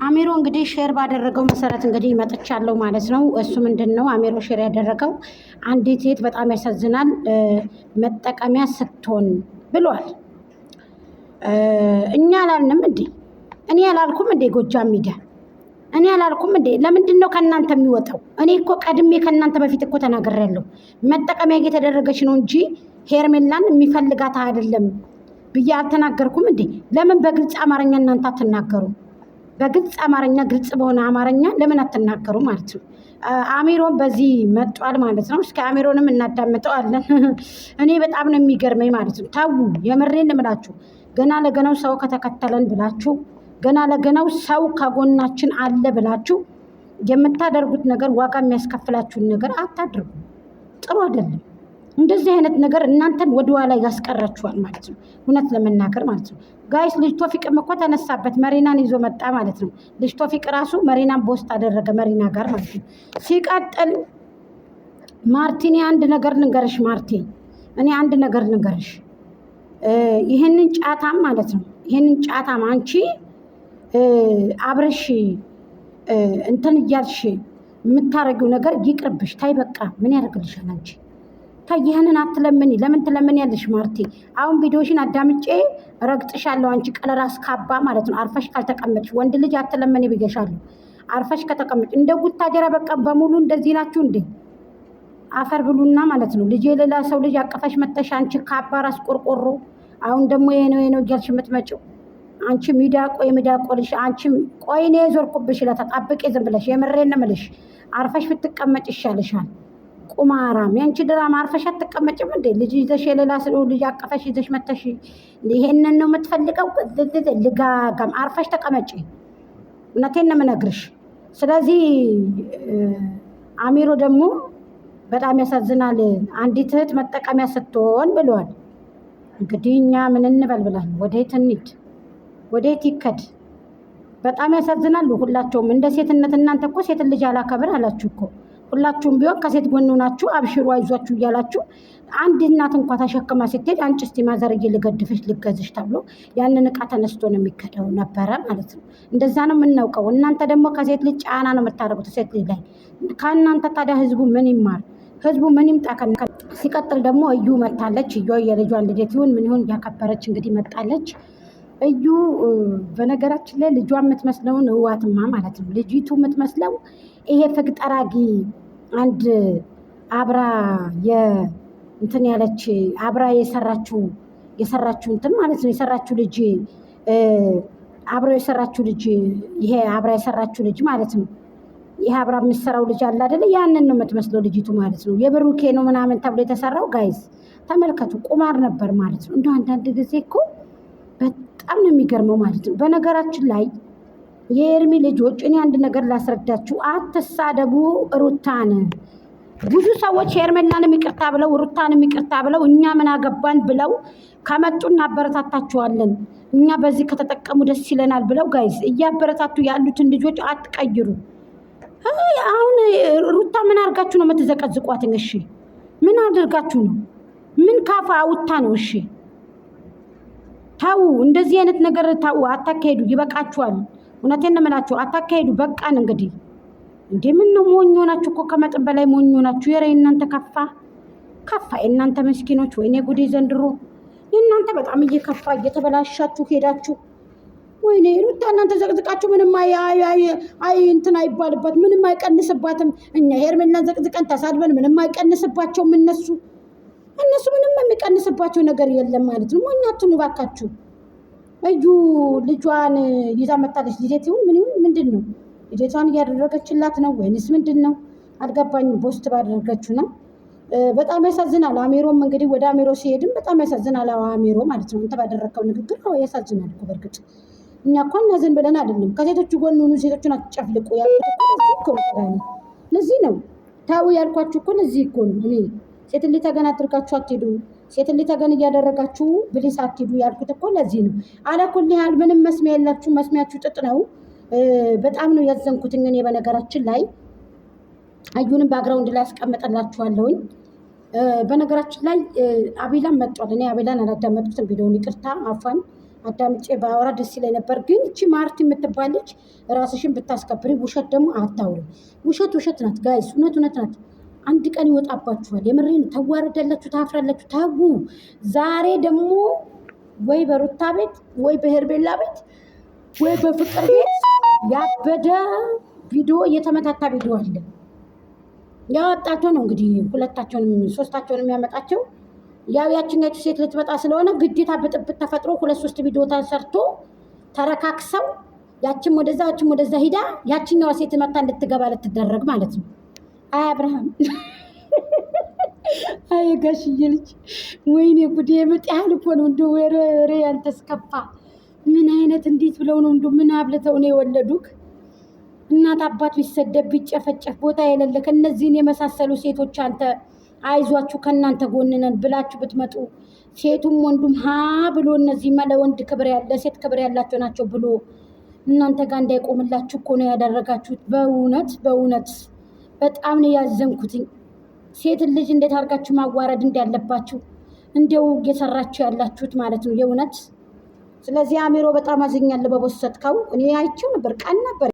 አሚሮ እንግዲህ ሼር ባደረገው መሰረት እንግዲህ መጥቻለሁ ማለት ነው። እሱ ምንድነው አሚሮ ሼር ያደረገው አንዲት ሴት በጣም ያሳዝናል መጠቀሚያ ስትሆን ብሏል። እኛ አላልንም እንዴ? እኔ አላልኩም እንዴ? ጎጃም ሚዲያ እኔ አላልኩም እንዴ? ለምንድን ነው ከእናንተ የሚወጣው? እኔ እኮ ቀድሜ ከእናንተ በፊት እኮ ተናግሬያለሁ። መጠቀሚያ እየተደረገች ነው እንጂ ሄርሜላን የሚፈልጋት አይደለም ብዬ አልተናገርኩም እንዴ? ለምን በግልጽ አማርኛ እናንተ አትናገሩ? በግልጽ አማርኛ ግልጽ በሆነ አማርኛ ለምን አትናገሩ ማለት ነው። አሚሮን በዚህ መጧል ማለት ነው። እስከ አሚሮንም እናዳምጠዋለን። እኔ በጣም ነው የሚገርመኝ ማለት ነው። ታው የምሬን እምላችሁ ገና ለገናው ሰው ከተከተለን ብላችሁ ገና ለገናው ሰው ከጎናችን አለ ብላችሁ የምታደርጉት ነገር ዋጋ የሚያስከፍላችሁን ነገር አታድርጉ። ጥሩ አይደለም። እንደዚህ አይነት ነገር እናንተን ወደኋላ ያስቀራችኋል ማለት ነው። እውነት ለመናገር ማለት ነው። ጋይስ ልጅ ቶፊቅም እኮ ተነሳበት መሪናን ይዞ መጣ ማለት ነው። ልጅ ቶፊቅ ራሱ መሪናን በውስጥ አደረገ መሪና ጋር ማለት ነው። ሲቀጥል ማርቲን አንድ ነገር ልንገርሽ ማርቲን፣ እኔ አንድ ነገር ልንገርሽ። ይህንን ጫታም ማለት ነው ይህንን ጫታም አንቺ አብረሽ እንትን እያልሽ የምታረጊው ነገር ይቅርብሽ። ታይ በቃ ምን ያደርግልሻል አንቺ? ታይ ይህንን አትለምኒ። ለምን ትለምኒ ያለሽ ማርቲ? አሁን ቪዲዮሽን አዳምጬ ረግጥሻለሁ። አንቺ ቀለራስ ካባ ማለት ነው። አርፈሽ ካልተቀመጥሽ ወንድ ልጅ አትለምኒ ብዬሻለሁ። አርፈሽ ከተቀመጥሽ እንደ ጉታጀራ በቃ በሙሉ እንደዚህ ናችሁ እንዴ? አፈር ብሉና ማለት ነው። ልጅ የሌላ ሰው ልጅ አቀፈሽ መተሽ አንቺ ካባ ራስ ቆርቆሮ። አሁን ደግሞ ይሄ ነው እያልሽ የምትመጪው አንቺ ሚዳቆ የሚዳቆ ልጅ አንቺ ቆይኔ ዞርኩብሽ ለተጣብቄ ዝም ብለሽ የምሬን ነው የምልሽ። አርፈሽ ብትቀመጭ ይሻልሻል። ቁማራም ያንቺ ድራማ አርፈሽ አትቀመጭም እንዴ? ልጅ ይዘሽ የሌላ ሰው ልጅ አቀፈሽ ይዘሽ መተሽ ይሄንን ነው የምትፈልገው? ልጋጋም አርፈሽ ተቀመጪ። እውነቴን ነው የምነግርሽ። ስለዚህ አሚሮ ደግሞ በጣም ያሳዝናል። አንዲት እህት መጠቀሚያ ስትሆን ብለዋል። እንግዲህ እኛ ምን እንበል ብለን ወዴት እንሂድ? ወዴት ይከድ? በጣም ያሳዝናሉ ሁላቸውም። እንደ ሴትነት እናንተ እኮ ሴት ልጅ አላከብር አላችሁ እኮ። ሁላችሁም ቢሆን ከሴት ጎን ሆናችሁ አብሽሩ አይዟችሁ እያላችሁ አንድ እናት እንኳ ተሸክማ ስትሄድ አንቺ እስቲ ማዘርዬ ልገድፍሽ ልገዝሽ ተብሎ ያንን እቃ ተነስቶ ነው የሚከደው ነበረ ማለት ነው። እንደዛ ነው የምናውቀው። እናንተ ደግሞ ከሴት ልጅ ጫና ነው የምታደርጉት ሴት ልጅ ላይ። ከእናንተ ታዲያ ህዝቡ ምን ይማር? ህዝቡ ምን ይምጣ? ሲቀጥል ደግሞ እዩ መታለች። እዩ የልጇን ልደት ይሁን ምን ይሁን እያከበረች እንግዲህ መጣለች። እዩ በነገራችን ላይ ልጇ የምትመስለውን ህዋትማ ማለት ነው። ልጅቱ የምትመስለው ይሄ ፍግ ጠራጊ አንድ አብራ እንትን ያለች አብራ የሰራችው እንትን ማለት ነው። የሰራችው ልጅ አብራ የሰራችው ልጅ ይሄ አብራ የሰራችው ልጅ ማለት ነው። ይሄ አብራ የምትሰራው ልጅ አለ አይደለ? ያንን ነው የምትመስለው ልጅቱ ማለት ነው። የብሩኬ ነው ምናምን ተብሎ የተሰራው ጋይዝ ተመልከቱ። ቁማር ነበር ማለት ነው። እንደው አንዳንድ ጊዜ እኮ በጣም ነው የሚገርመው ማለት ነው። በነገራችን ላይ የኤርሚ ልጆች እኔ አንድ ነገር ላስረዳችሁ፣ አትሳደቡ ሩታን። ብዙ ሰዎች ሄርሜላንም ይቅርታ ብለው ሩታንም ይቅርታ ብለው እኛ ምን አገባን ብለው ከመጡ እናበረታታችኋለን፣ እኛ በዚህ ከተጠቀሙ ደስ ይለናል ብለው ጋይዝ እያበረታቱ ያሉትን ልጆች አትቀይሩ። አሁን ሩታ ምን አድርጋችሁ ነው የምትዘቀዝቋት? እሺ ምን አድርጋችሁ ነው? ምን ካፋ አውጥታ ነው? እሺ ታው እንደዚህ አይነት ነገር ታው አታካሄዱ። ይበቃችኋል። እውነቴን ነው የምላችሁ። አታካሄዱ። በቃን እንግዲህ። እንዴ ምን ነው ሞኝ ሆናችሁ እኮ ከመጠን በላይ ሞኝ ሆናችሁ። የረ እናንተ ከፋ የእናንተ ምስኪኖች። ወይኔ ጉዴ ዘንድሮ የእናንተ በጣም እየከፋ እየተበላሻችሁ ሄዳችሁ። ወይኔ ሩታ እናንተ ዘቅዝቃችሁ ምንም እንትን አይባልባት፣ ምንም አይቀንስባትም። እኛ ሄርሜላን ዘቅዝቀን ተሳድበን ምንም አይቀንስባቸውም እነሱ ምንም የሚቀንስባቸው ነገር የለም ማለት ነው። ሞኛችሁን እባካችሁ። እዩ ልጇን ይዛ መጣለች። ልደት ይሁን ምን ይሁን ምንድን ነው ልደቷን እያደረገችላት ነው ወይንስ ምንድን ነው አልገባኝም። ፖስት ባደረገችው ነው። በጣም ያሳዝናል። አሜሮም እንግዲህ ወደ አሜሮ ሲሄድም በጣም ያሳዝናል። አሜሮ ማለት ነው። አንተ ባደረከው ንግግር ያሳዝናል እኮ። በእርግጥ እኛ እኮ እናዝን ብለን አይደለም። ከሴቶቹ ጎን ሆኑ፣ ሴቶቹን አትጨፍልቁ ለዚህ ነው ታው ያልኳችሁ እኮ ለዚህ እኮ ነው። እኔ ሴት ልጅ ተገን አድርጋችሁ አትሄዱ፣ ሴት ልጅ ተገን እያደረጋችሁ ብሊስ አትሄዱ ያልኩት እኮ ለዚህ ነው። አለኩል ያህል ምንም መስሚያ የላችሁ፣ መስሚያችሁ ጥጥ ነው። በጣም ነው ያዘንኩት እኔ በነገራችን ላይ። አዩንም ባክግራውንድ ላይ አስቀምጠላችኋለሁኝ። በነገራችን ላይ አቤላን መጥቷል። እኔ አቤላን አላዳመጥኩትም ቪዲዮውን፣ ይቅርታ አፋን አዳምጬ ባወራ ደስ ይለኝ ነበር። ግን እቺ ማርቲ የምትባል ልጅ ራስሽን ብታስከብሪ፣ ውሸት ደግሞ አታውሪ። ውሸት ናት ጋይስ፣ እውነት ናት። አንድ ቀን ይወጣባችኋል። የምሬን ተዋረዳላችሁ፣ ታፍራላችሁ። ታቡ ዛሬ ደግሞ ወይ በሩታ ቤት ወይ በሄርቤላ ቤት ወይ በፍቅር ቤት ያበደ ቪዲዮ የተመታታ ቪዲዮ አለ። ያወጣቸው ነው እንግዲህ ሁለታቸውንም ሶስታቸውንም የሚያመጣቸው ያው ያችኛችሁ ሴት ልትመጣ ስለሆነ ግዴታ ብጥብጥ ተፈጥሮ 2-3 ቪዲዮ ተሰርቶ ተረካክሰው ያችም ወደዛ ሂዳ ያችኛዋ ሴት መጣ እንድትገባ ልትደረግ ማለት ነው። አይ አብርሃም አይ ጋሽዬ ልጅ ወይኔ ጉዴ የመጣ ያህል እኮ ነው። እንደው ወሬ ያንተስከፋ ምን አይነት እንዴት ብለው ነው እንደው ምን አብልተው ነው የወለዱክ? እናት አባት ቢሰደብ ቢጨፈጨፍ ቦታ የሌለ ከነዚህን የመሳሰሉ ሴቶች አንተ አይዟችሁ ከእናንተ ጎንነን ብላችሁ ብትመጡ ሴቱም ወንዱም ሀ ብሎ እነዚህ ለወንድ ክብር ያለ ሴት ክብር ያላቸው ናቸው ብሎ እናንተ ጋር እንዳይቆምላችሁ እኮ ነው ያደረጋችሁት። በእውነት በጣም ነው ያዘንኩትኝ። ሴትን ልጅ እንዴት አድርጋችሁ ማዋረድ እንዳለባችሁ እንደው እየሰራችሁ ያላችሁት ማለት ነው የእውነት። ስለዚህ አሜሮ በጣም አዝኛለሁ በቦሰትከው። እኔ አይቼው ነበር ቀን ነበር